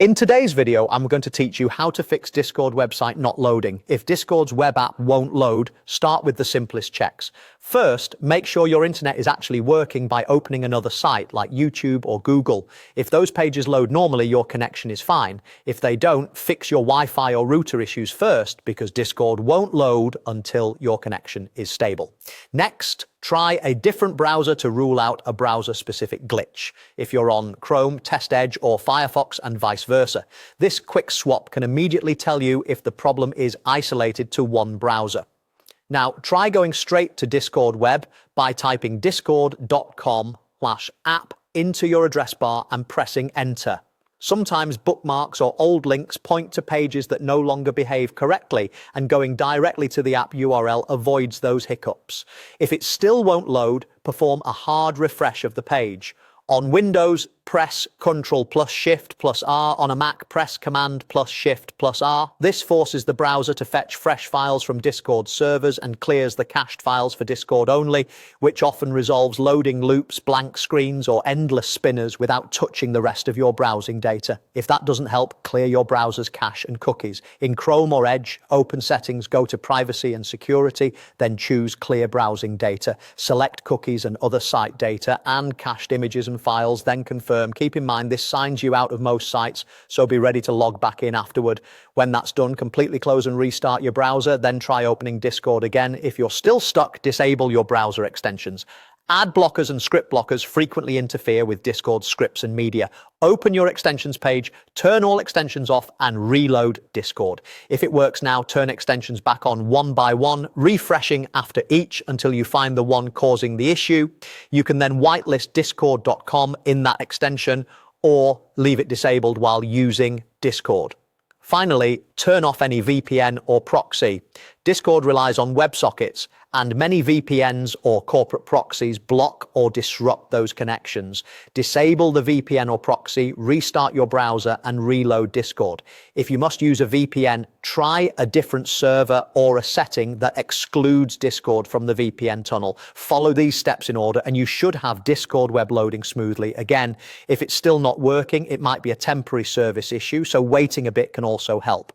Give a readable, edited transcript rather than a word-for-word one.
In today's video, I'm going to teach you how to fix Discord website not loading. If Discord's web app won't load, start with the simplest checks. First, make sure your internet is actually working by opening another site like YouTube or Google. If those pages load normally, your connection is fine. If they don't, fix your Wi-Fi or router issues first because Discord won't load until your connection is stable. Next, try a different browser to rule out a browser-specific glitch. If you're on Chrome, Test Edge, or Firefox, and vice versa. This quick swap can immediately tell you if the problem is isolated to one browser. Now, try going straight to Discord web by typing discord.com/app into your address bar and pressing enter. Sometimes bookmarks or old links point to pages that no longer behave correctly, and going directly to the app URL avoids those hiccups. If it still won't load, perform a hard refresh of the page. On Windows, press Ctrl+Shift+R. On a Mac, press Command+Shift+R. This forces the browser to fetch fresh files from Discord servers and clears the cached files for Discord only, which often resolves loading loops, blank screens, or endless spinners without touching the rest of your browsing data. If that doesn't help, clear your browser's cache and cookies. In Chrome or Edge, open Settings, go to Privacy and Security, then choose Clear Browsing Data. Select cookies and other site data and cached images and files, then confirm. Keep in mind, this signs you out of most sites, so be ready to log back in afterward. When that's done, completely close and restart your browser, then try opening Discord again. If you're still stuck, disable your browser extensions. Ad blockers and script blockers frequently interfere with Discord scripts and media. Open your extensions page, turn all extensions off, and reload Discord. If it works now, turn extensions back on one by one, refreshing after each until you find the one causing the issue. You can then whitelist discord.com in that extension or leave it disabled while using Discord. Finally, turn off any VPN or proxy. Discord relies on WebSockets, and many VPNs or corporate proxies block or disrupt those connections. Disable the VPN or proxy, restart your browser, and reload Discord. If you must use a VPN, try a different server or a setting that excludes Discord from the VPN tunnel. Follow these steps in order, and you should have Discord web loading smoothly. Again, if it's still not working, it might be a temporary service issue, so waiting a bit can also help.